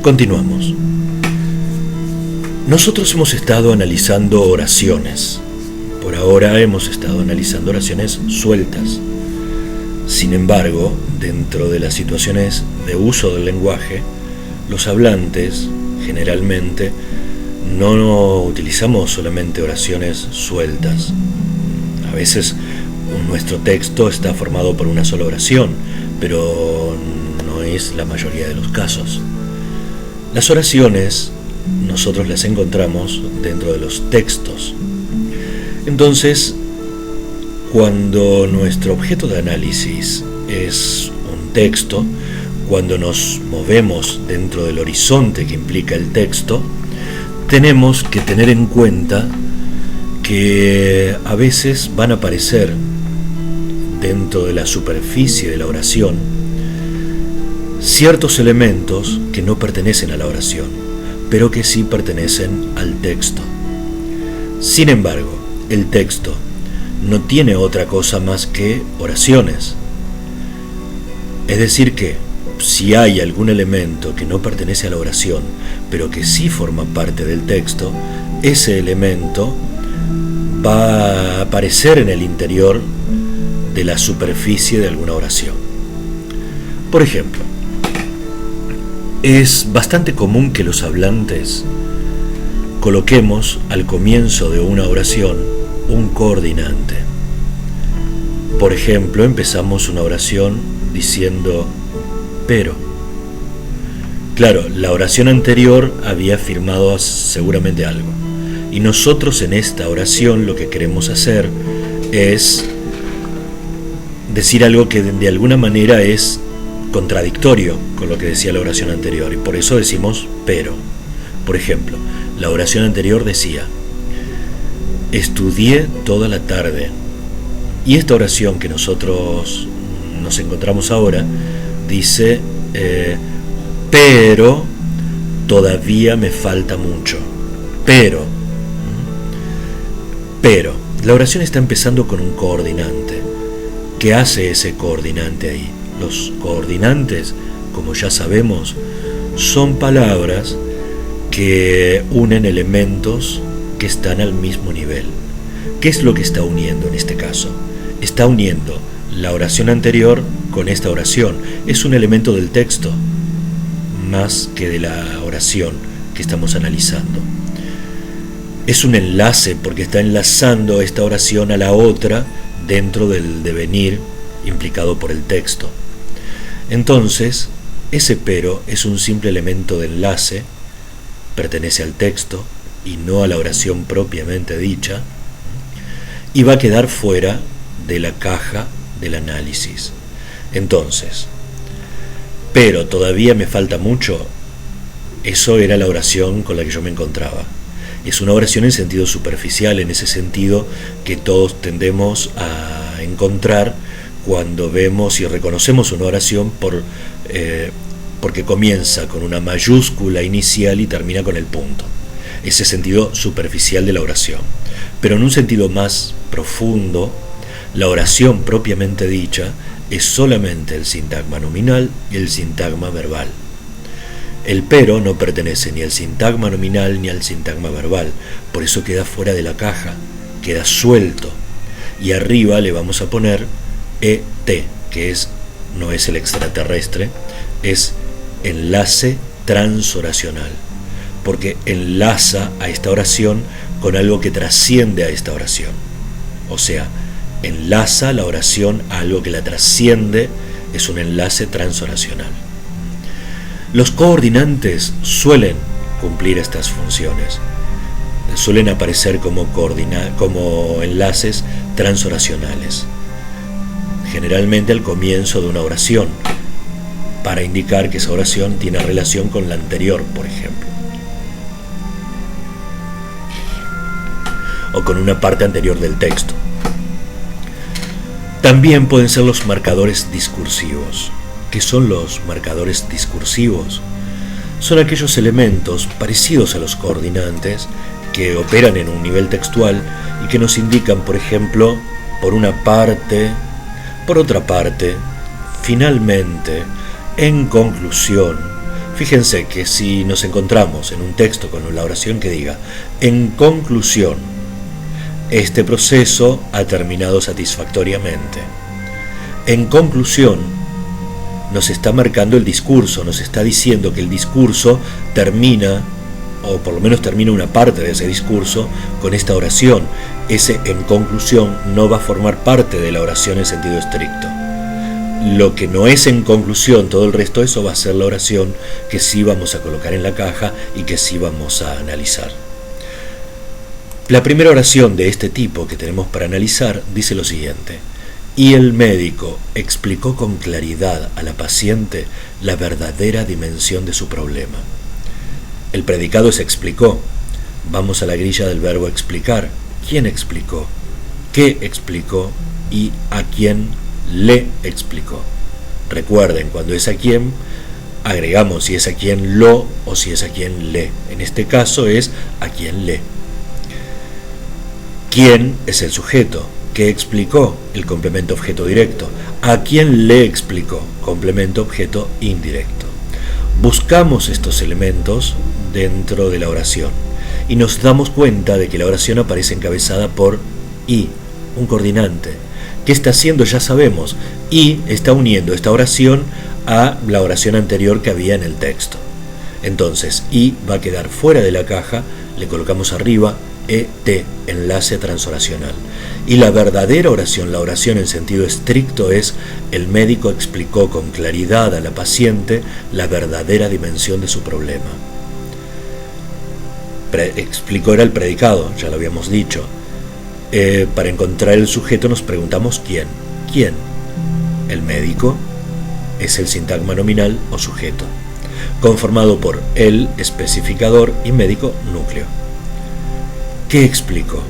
Continuamos. Nosotros hemos estado analizando oraciones. Por ahora hemos estado analizando oraciones sueltas. Sin embargo, dentro de las situaciones de uso del lenguaje, los hablantes generalmente no utilizamos solamente oraciones sueltas. A veces nuestro texto está formado por una sola oración, pero no es la mayoría de los casos. Las oraciones nosotros las encontramos dentro de los textos. Entonces, cuando nuestro objeto de análisis es un texto, cuando nos movemos dentro del horizonte que implica el texto, tenemos que tener en cuenta que a veces van a aparecer dentro de la superficie de la oración ciertos elementos que no pertenecen a la oración, pero que sí pertenecen al texto. Sin embargo, el texto no tiene otra cosa más que oraciones. Es decir que, si hay algún elemento que no pertenece a la oración, pero que sí forma parte del texto, ese elemento va a aparecer en el interior de la superficie de alguna oración. Por ejemplo, es bastante común que los hablantes coloquemos al comienzo de una oración un coordinante. Por ejemplo, empezamos una oración diciendo pero. Claro, la oración anterior había afirmado seguramente algo. Y nosotros en esta oración lo que queremos hacer es decir algo que de alguna manera es contradictorio con lo que decía la oración anterior. Y por eso decimos pero. Por ejemplo, la oración anterior decía: estudié toda la tarde. Y esta oración que nosotros nos encontramos ahora dice pero todavía me falta mucho. Pero la oración está empezando con un coordinante. ¿Qué hace ese coordinante ahí? Los coordinantes, como ya sabemos, son palabras que unen elementos que están al mismo nivel. ¿Qué es lo que está uniendo en este caso? Está uniendo la oración anterior con esta oración. Es un elemento del texto más que de la oración que estamos analizando. Es un enlace porque está enlazando esta oración a la otra dentro del devenir implicado por el texto. Entonces, ese pero es un simple elemento de enlace, pertenece al texto y no a la oración propiamente dicha, y va a quedar fuera de la caja del análisis. Entonces, pero todavía me falta mucho, eso era la oración con la que yo me encontraba. Es una oración en sentido superficial, en ese sentido que todos tendemos a encontrar cuando vemos y reconocemos una oración porque comienza con una mayúscula inicial y termina con el punto. Ese sentido superficial de la oración. Pero en un sentido más profundo, la oración propiamente dicha es solamente el sintagma nominal y el sintagma verbal. El pero no pertenece ni al sintagma nominal ni al sintagma verbal, por eso queda fuera de la caja, queda suelto. Y arriba le vamos a poner ET, que no es el extraterrestre, es enlace transoracional, porque enlaza a esta oración con algo que trasciende a esta oración. O sea, enlaza la oración a algo que la trasciende, es un enlace transoracional. Los coordinantes suelen cumplir estas funciones, suelen aparecer como enlaces transoracionales, generalmente al comienzo de una oración, para indicar que esa oración tiene relación con la anterior, por ejemplo, o con una parte anterior del texto. También pueden ser los marcadores discursivos. ¿Qué son los marcadores discursivos? Son aquellos elementos parecidos a los coordinantes que operan en un nivel textual y que nos indican, por ejemplo, por una parte, por otra parte, finalmente, en conclusión, Fíjense que si nos encontramos en un texto con la oración que diga, en conclusión, este proceso ha terminado satisfactoriamente. En conclusión, nos está marcando el discurso, nos está diciendo que el discurso termina, o por lo menos termina una parte de ese discurso, con esta oración. Ese en conclusión no va a formar parte de la oración en sentido estricto. Lo que no es en conclusión, todo el resto, eso va a ser la oración que sí vamos a colocar en la caja y que sí vamos a analizar. La primera oración de este tipo que tenemos para analizar dice lo siguiente: y el médico explicó con claridad a la paciente la verdadera dimensión de su problema. El predicado es explicó. Vamos a la grilla del verbo explicar. ¿Quién explicó? ¿Qué explicó? ¿Y a quién le explicó? Recuerden, cuando es a quién, agregamos si es a quien lo o si es a quien le. En este caso es a quien le. ¿Quién es el sujeto? ¿Qué explicó? El complemento objeto directo. ¿A quién le explicó? Complemento objeto indirecto. Buscamos estos elementos dentro de la oración y nos damos cuenta de que la oración aparece encabezada por y, un coordinante. ¿Qué está haciendo? Ya sabemos. Y está uniendo esta oración a la oración anterior que había en el texto. Entonces, y va a quedar fuera de la caja, le colocamos arriba ET, enlace transoracional. Y la verdadera oración, la oración en sentido estricto, es: el médico explicó con claridad a la paciente la verdadera dimensión de su problema. Explicó era el predicado, ya lo habíamos dicho. Para encontrar el sujeto nos preguntamos quién. ¿Quién? El médico es el sintagma nominal o sujeto, conformado por el especificador y médico núcleo. ¿Qué explicó?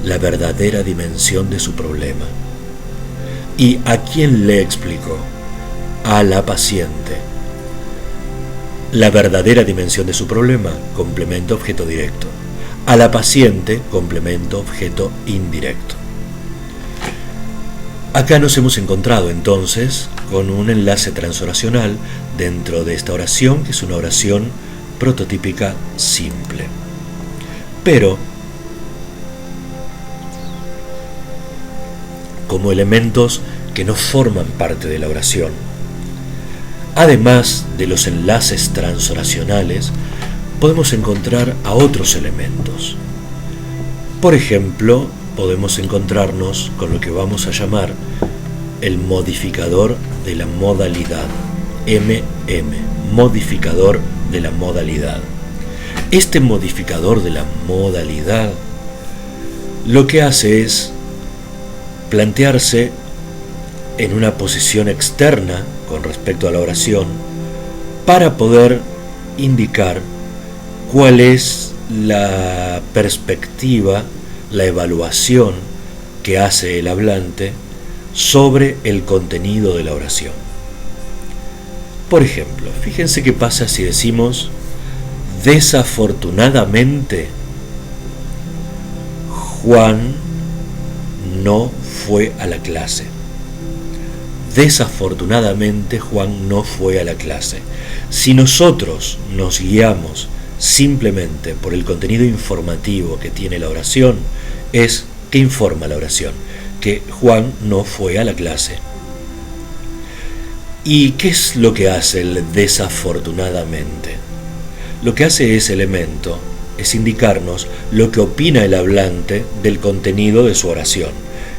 La verdadera dimensión de su problema. ¿Y a quién le explicó? A la paciente. La verdadera dimensión de su problema, complemento objeto directo. A la paciente, complemento objeto indirecto. Acá nos hemos encontrado entonces con un enlace transoracional dentro de esta oración, que es una oración prototípica simple. Pero, como elementos que no forman parte de la oración, además de los enlaces transoracionales, podemos encontrar a otros elementos. Por ejemplo, podemos encontrarnos con lo que vamos a llamar el modificador de la modalidad, modificador de la modalidad. Este modificador de la modalidad lo que hace es plantearse en una posición externa con respecto a la oración para poder indicar cuál es la perspectiva, la evaluación que hace el hablante sobre el contenido de la oración. Por ejemplo, fíjense qué pasa si decimos: desafortunadamente Juan no fue a la clase. Desafortunadamente Juan no fue a la clase. Si nosotros nos guiamos simplemente por el contenido informativo que tiene la oración, es que informa la oración, que Juan no fue a la clase. ¿Y qué es lo que hace el desafortunadamente? Lo que hace ese elemento es indicarnos lo que opina el hablante del contenido de su oración.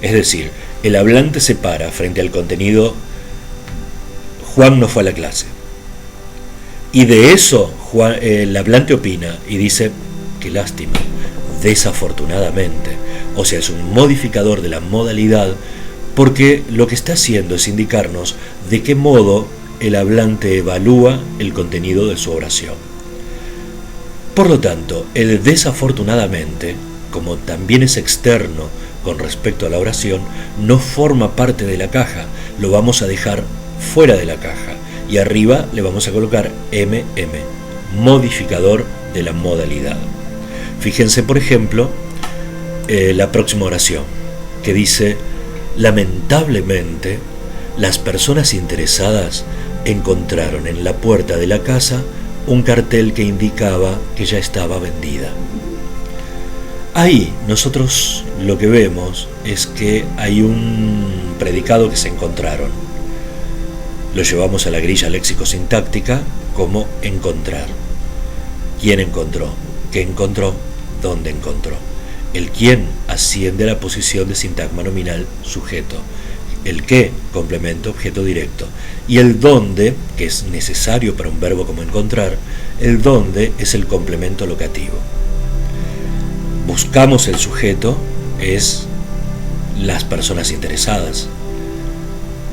Es decir, el hablante se para frente al contenido: Juan no fue a la clase. Y de eso el hablante opina y dice: qué lástima, desafortunadamente. O sea, es un modificador de la modalidad, porque lo que está haciendo es indicarnos de qué modo el hablante evalúa el contenido de su oración. Por lo tanto, el desafortunadamente, como también es externo con respecto a la oración, no forma parte de la caja, lo vamos a dejar fuera de la caja y arriba le vamos a colocar modificador de la modalidad. Fíjense, por ejemplo, la próxima oración, que dice: lamentablemente, las personas interesadas encontraron en la puerta de la casa un cartel que indicaba que ya estaba vendida. Ahí nosotros lo que vemos es que hay un predicado que se encontraron. Lo llevamos a la grilla léxico-sintáctica como encontrar. ¿Quién encontró? ¿Qué encontró? ¿Dónde encontró? El quién asciende a la posición de sintagma nominal sujeto. El qué, complemento objeto directo. Y el dónde, que es necesario para un verbo como encontrar, el dónde es el complemento locativo. Buscamos el sujeto, es las personas interesadas.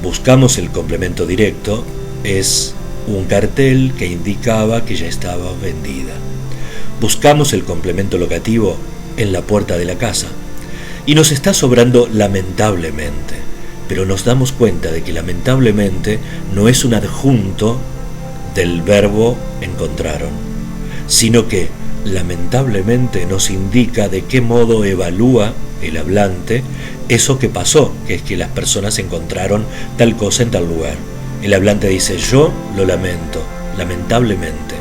Buscamos el complemento directo, es un cartel que indicaba que ya estaba vendida. Buscamos el complemento locativo en la puerta de la casa. Y nos está sobrando lamentablemente, pero nos damos cuenta de que lamentablemente no es un adjunto del verbo encontraron, sino que lamentablemente nos indica de qué modo evalúa el hablante eso que pasó, que es que las personas encontraron tal cosa en tal lugar. El hablante dice, yo lo lamento, lamentablemente.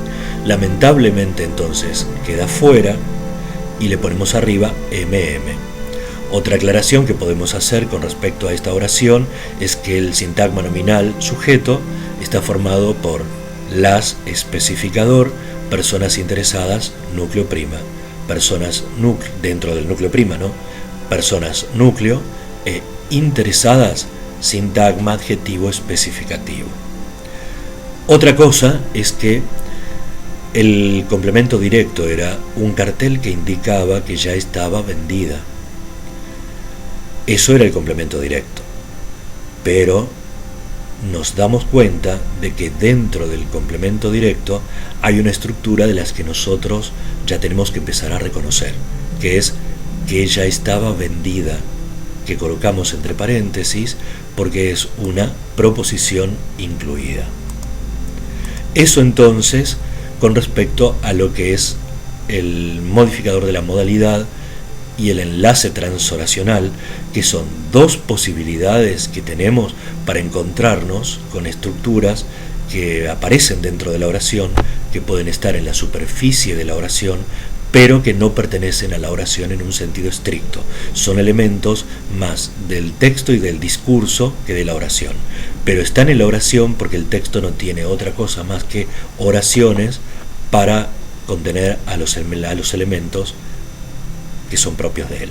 Lamentablemente entonces queda fuera y le ponemos arriba MM. Otra aclaración que podemos hacer con respecto a esta oración es que el sintagma nominal sujeto está formado por las especificador, personas interesadas, núcleo prima, personas dentro del núcleo prima, ¿no? Personas núcleo e interesadas, sintagma adjetivo especificativo. Otra cosa es que el complemento directo era un cartel que indicaba que ya estaba vendida. Eso era el complemento directo. Pero nos damos cuenta de que dentro del complemento directo hay una estructura de las que nosotros ya tenemos que empezar a reconocer, que es que ya estaba vendida, que colocamos entre paréntesis porque es una proposición incluida. Eso entonces con respecto a lo que es el modificador de la modalidad y el enlace transoracional, que son dos posibilidades que tenemos para encontrarnos con estructuras que aparecen dentro de la oración, que pueden estar en la superficie de la oración, pero que no pertenecen a la oración en un sentido estricto. Son elementos más del texto y del discurso que de la oración. Pero están en la oración porque el texto no tiene otra cosa más que oraciones para contener a los elementos que son propios de él.